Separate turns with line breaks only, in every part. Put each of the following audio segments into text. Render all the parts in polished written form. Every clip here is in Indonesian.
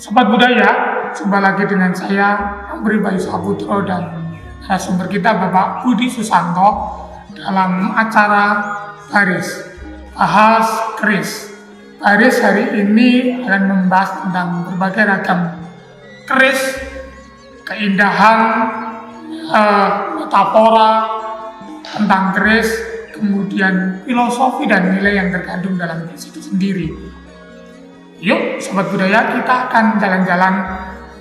Sobat budaya, jumpa lagi dengan saya, Amri Bayu Saputro dan narasumber kita Bapak Budi Susanto dalam acara Baris Bahas Keris. Baris hari ini akan membahas tentang berbagai ragam keris, keindahan, metafora tentang keris, kemudian filosofi dan nilai yang terkandung dalam keris itu sendiri. Yuk, sobat budaya, kita akan jalan-jalan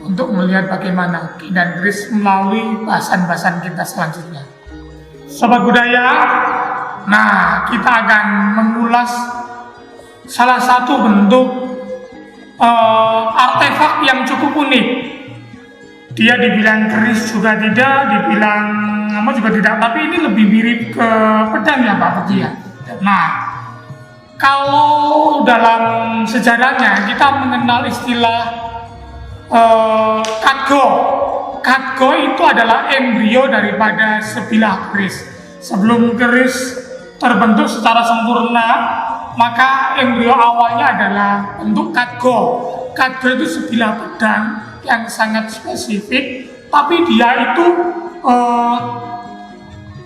untuk melihat bagaimana keindahan keris melalui bahasan-bahasan kita selanjutnya. Sobat budaya, nah kita akan mengulas salah satu bentuk artefak yang cukup unik. Dia dibilang keris juga tidak, dibilang apa juga tidak, tapi ini lebih mirip ke pedang ya Pak Budi ya. Nah, kalau dalam sejarahnya kita mengenal istilah katgo. Katgo itu adalah embrio daripada sebilah keris. Sebelum keris terbentuk secara sempurna, maka embrio awalnya adalah bentuk katgo. Katgo itu sebilah pedang yang sangat spesifik, tapi dia itu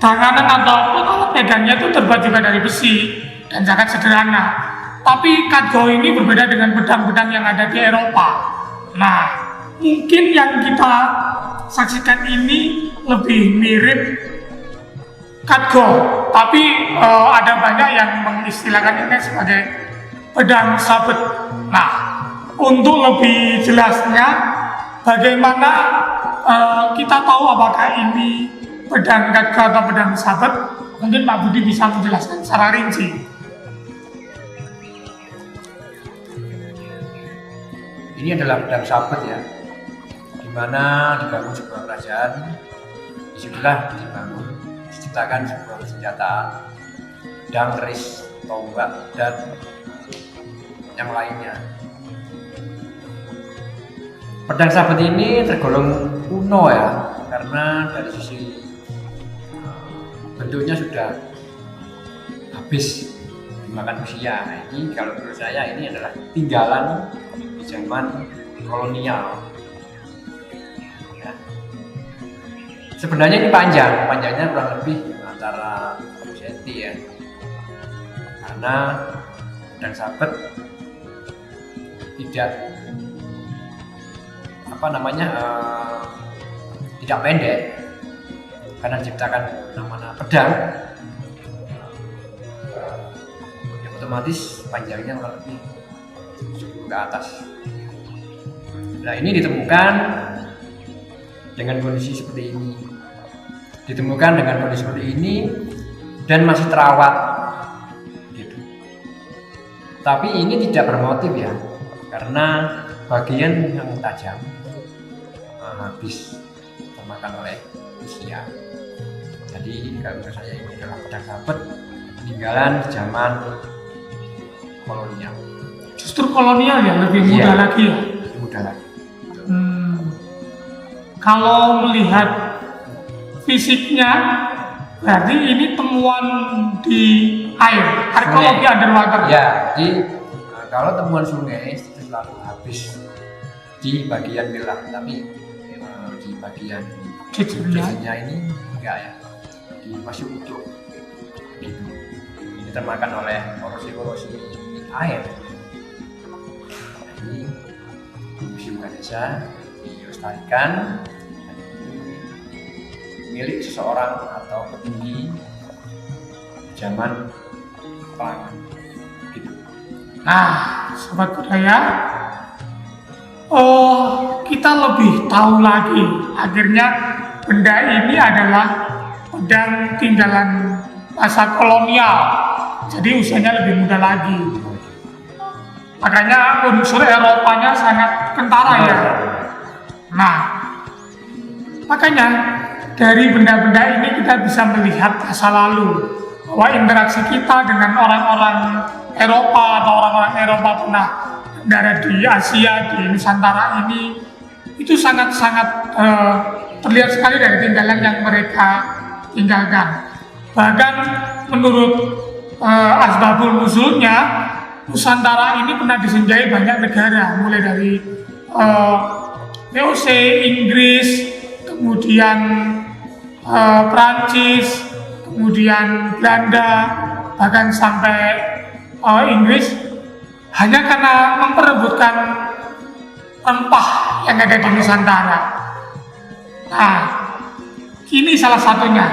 tanganan atau alat pegangnya itu terbuat juga dari besi dan sangat sederhana. Tapi katgo ini berbeda dengan pedang-pedang yang ada di Eropa. Nah, mungkin yang kita saksikan ini lebih mirip katgo, tapi ada banyak yang mengistilahkan ini sebagai pedang sabet. Nah, untuk lebih jelasnya, bagaimana kita tahu apakah ini pedang katgo atau pedang sabet, mungkin Pak Budi bisa menjelaskan secara rinci.
Ini adalah pedang sabet ya, di mana dibangun sebuah kerajaan. Disitulah diciptakan sebuah senjata, pedang, keris, tombak, dan yang lainnya. Pedang sabet ini tergolong kuno ya, karena dari sisi bentuknya sudah habis dimakan usia. Nah, ini kalau menurut saya ini adalah tinggalan di zaman kolonial. Ya. Sebenarnya ini panjangnya kurang lebih antara 1 cm ya, karena pedang sabet tidak tidak pendek, karena diciptakan namanya pedang, yang otomatis panjangnya kurang lebih 70 ke atas. Nah, ini ditemukan dengan kondisi seperti ini, dan masih terawat gitu. Tapi ini tidak bermotif ya, karena bagian yang tajam habis termakan oleh usia. Jadi kalau menurut saya ini adalah pedang sabet peninggalan zaman kolonial.
Justru kolonial ya, lebih mudah lagi ya.
Mudah lagi.
Kalau melihat fisiknya, berarti ini temuan di air, arkeologi underwater.
Ya, jadi kalau temuan sungai itu selalu habis di bagian milah, tapi di bagian jenisnya ini enggak ya, masih utuh gitu. Ini termakan oleh korosi air. Jadi Museum Ganesha dilestarikan, milik seseorang atau petinggi zaman perang gitu.
Nah, sobat budaya, kita lebih tahu lagi. Akhirnya benda ini adalah pedang tinggalan masa kolonial, jadi usianya lebih muda lagi. Makanya unsur Eropanya sangat kentara ya. Nah, makanya dari benda-benda ini kita bisa melihat masa lalu, bahwa interaksi kita dengan orang-orang Eropa atau orang-orang Eropa pernah mendarat di Asia, di Nusantara ini, itu sangat-sangat terlihat sekali dari tinggalan yang mereka tinggalkan. Bahkan menurut asbabul nuzulnya, Nusantara ini pernah disinjai banyak negara, mulai dari VOC, Inggris, kemudian Prancis, kemudian Belanda, bahkan sampai Inggris, hanya karena memperebutkan rempah yang ada di Nusantara. Nah, ini salah satunya,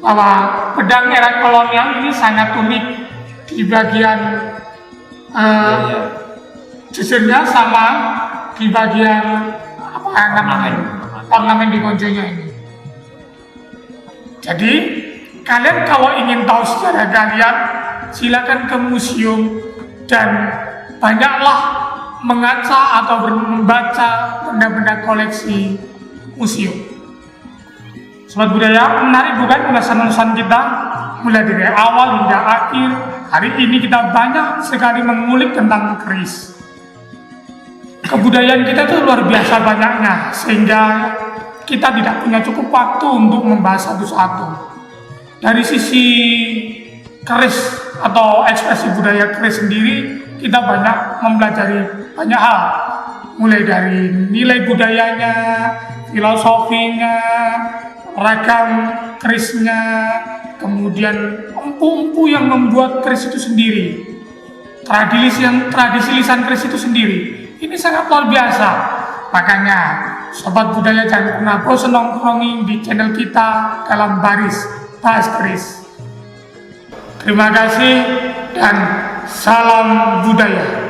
bahwa pedang era kolonial ini sangat unik di bagian jujurnya sama di bagian ornamen di konjonya ini. Jadi kalian kalau ingin tahu sejarah kalian, silakan ke museum dan banyaklah mengaca atau membaca benda-benda koleksi museum. Sobat budaya, menarik bukan ulasan-ulasan kita mulai dari awal hingga akhir. Hari ini kita banyak sekali mengulik tentang keris. Kebudayaan kita itu luar biasa banyaknya, sehingga kita tidak punya cukup waktu untuk membahas satu-satu. Dari sisi keris atau ekspresi budaya keris sendiri, kita banyak mempelajari banyak hal, mulai dari nilai budayanya, filosofinya, ragam kerisnya, kemudian empu-empu yang membuat keris itu sendiri, tradisi lisan keris itu sendiri. Ini sangat luar biasa. Makanya sobat budaya jangan pernah bosan nongkrongin di channel kita dalam baris bahas keris. Terima kasih dan salam budaya.